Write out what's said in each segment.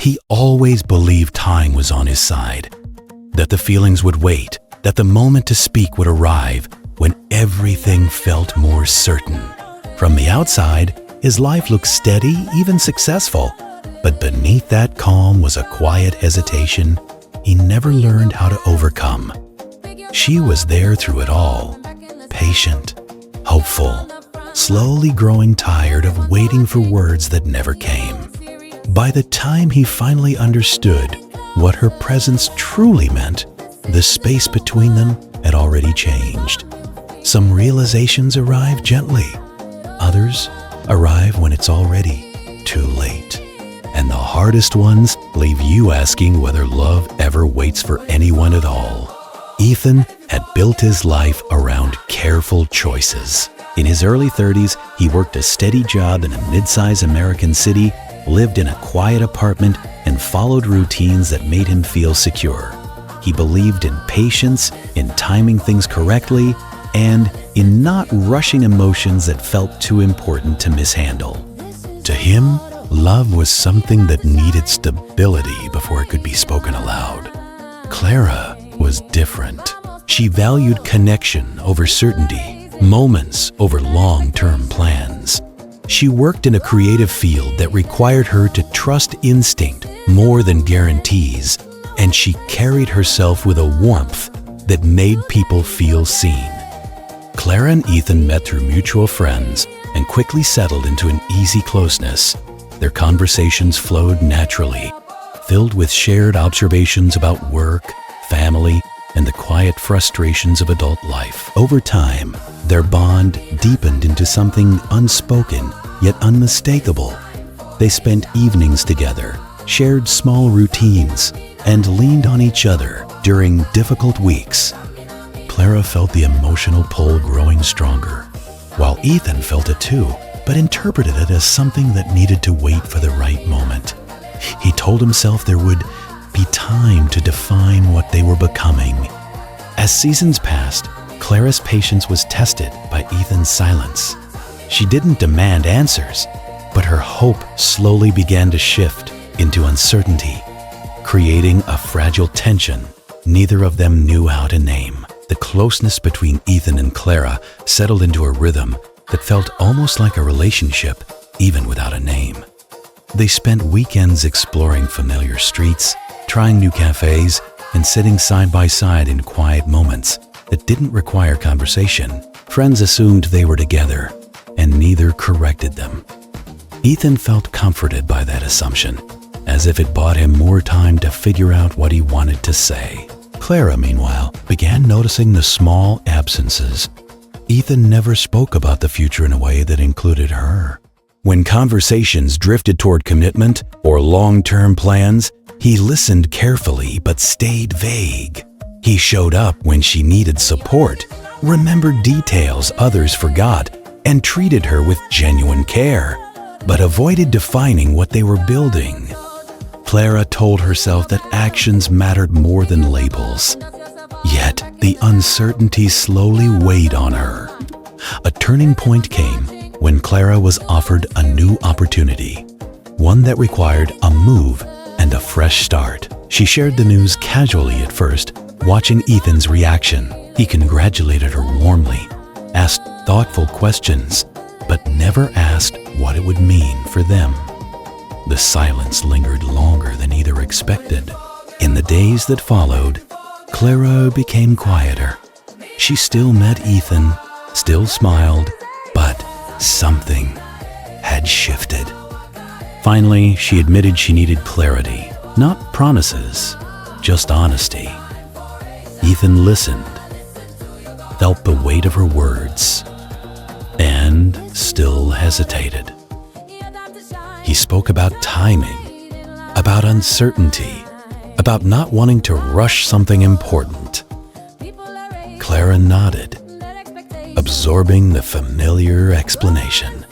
He always believed time was on his side, that the feelings would wait, that the moment to speak would arrive when everything felt more certain. From the outside, his life looked steady, even successful, but beneath that calm was a quiet hesitation he never learned how to overcome. She was there through it all, patient, hopeful, slowly growing tired of waiting for words that never came. By the time he finally understood what her presence truly meant, the space between them had already changed. Some realizations arrive gently. Others arrive when it's already too late. And the hardest ones leave you asking whether love ever waits for anyone at all. Ethan had built his life around careful choices. In his early 30s, he worked a steady job in a mid-sized American city, lived in a quiet apartment, and followed routines that made him feel secure. He believed in patience, in timing things correctly, and in not rushing emotions that felt too important to mishandle. To him, love was something that needed stability before it could be spoken aloud. Clara was different. She valued connection over certainty, moments over long-term plans. She worked in a creative field that required her to trust instinct more than guarantees, and she carried herself with a warmth that made people feel seen. Clara and Ethan met through mutual friends and quickly settled into an easy closeness. Their conversations flowed naturally, filled with shared observations about work, family, and the quiet frustrations of adult life. Over time, their bond deepened into something unspoken yet unmistakable. They spent evenings together, shared small routines, and leaned on each other during difficult weeks. Clara felt the emotional pull growing stronger, while Ethan felt it too, but interpreted it as something that needed to wait for the right moment. He told himself there would be time to define what they were becoming. As seasons passed, Clara's patience was tested by Ethan's silence. She didn't demand answers, but her hope slowly began to shift into uncertainty, creating a fragile tension neither of them knew how to name. The closeness between Ethan and Clara settled into a rhythm that felt almost like a relationship, even without a name. They spent weekends exploring familiar streets, trying new cafes, and sitting side by side in quiet moments that didn't require conversation. Friends assumed they were together, and neither corrected them. Ethan felt comforted by that assumption, as if it bought him more time to figure out what he wanted to say. Clara, meanwhile, began noticing the small absences. Ethan never spoke about the future in a way that included her. When conversations drifted toward commitment or long-term plans, he listened carefully but stayed vague. He showed up when she needed support, remembered details others forgot, and treated her with genuine care, but avoided defining what they were building. Clara told herself that actions mattered more than labels. Yet, the uncertainty slowly weighed on her. A turning point came when Clara was offered a new opportunity, one that required a move and a fresh start. She shared the news casually at first, watching Ethan's reaction. He congratulated her warmly, asked thoughtful questions, but never asked what it would mean for them. The silence lingered longer than either expected. In the days that followed, Clara became quieter. She still met Ethan, still smiled, but something had shifted. Finally, she admitted she needed clarity, not promises, just honesty. Ethan listened, felt the weight of her words, and still hesitated. He spoke about timing, about uncertainty, about not wanting to rush something important. Clara nodded, absorbing the familiar explanation.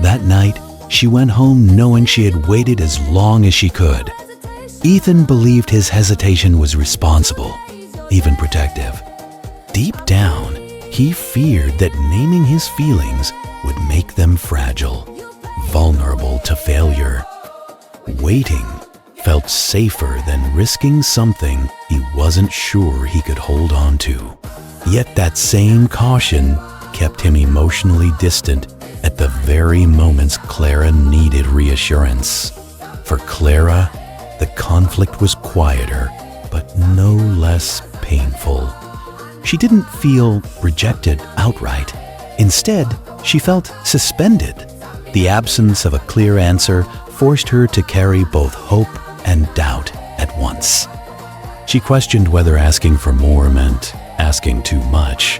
That night, she went home knowing she had waited as long as she could. Ethan believed his hesitation was responsible, even protective. Deep down, he feared that naming his feelings would make them fragile, vulnerable to failure. Waiting felt safer than risking something he wasn't sure he could hold on to. Yet that same caution kept him emotionally distant at the very moments Clara needed reassurance. For Clara, the conflict was quieter, but no less painful. She didn't feel rejected outright. Instead, she felt suspended. The absence of a clear answer forced her to carry both hope and doubt at once. She questioned whether asking for more meant asking too much,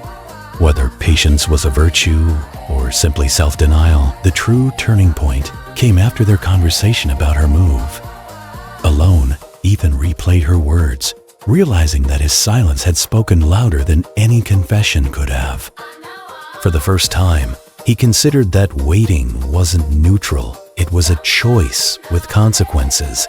whether patience was a virtue or simply self-denial. The true turning point came after their conversation about her move. Alone, Ethan replayed her words, realizing that his silence had spoken louder than any confession could have. For the first time, he considered that waiting wasn't neutral. It was a choice with consequences.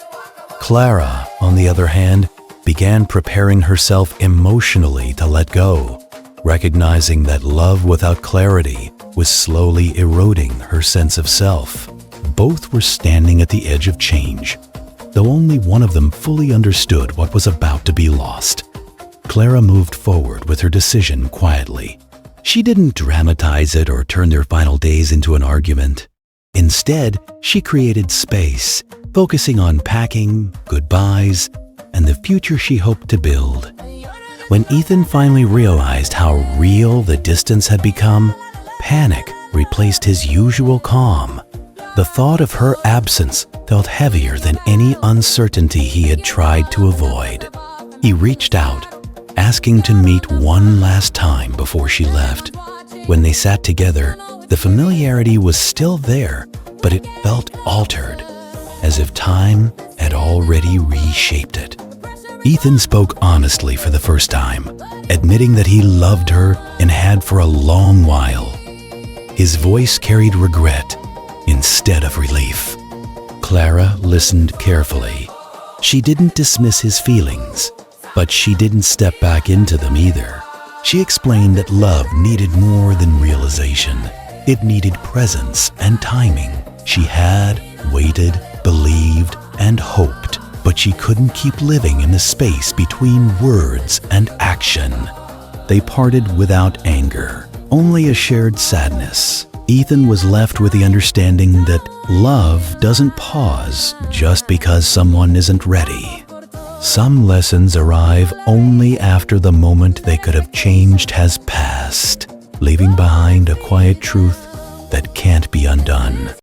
Clara, on the other hand, began preparing herself emotionally to let go, recognizing that love without clarity was slowly eroding her sense of self. Both were standing at the edge of change, though only one of them fully understood what was about to be lost. Clara moved forward with her decision quietly. She didn't dramatize it or turn their final days into an argument. Instead, she created space, focusing on packing, goodbyes, and the future she hoped to build. When Ethan finally realized how real the distance had become, panic replaced his usual calm. The thought of her absence felt heavier than any uncertainty he had tried to avoid. He reached out, asking to meet one last time before she left. When they sat together, the familiarity was still there, but it felt altered, as if time had already reshaped it. Ethan spoke honestly for the first time, admitting that he loved her and had for a long while. His voice carried regret instead of relief. Clara listened carefully. She didn't dismiss his feelings, but she didn't step back into them either. She explained that love needed more than realization. It needed presence and timing. She had waited, believed, and hoped, but she couldn't keep living in the space between words and action. They parted without anger, only a shared sadness. Ethan was left with the understanding that love doesn't pause just because someone isn't ready. Some lessons arrive only after the moment they could have changed has passed, leaving behind a quiet truth that can't be undone.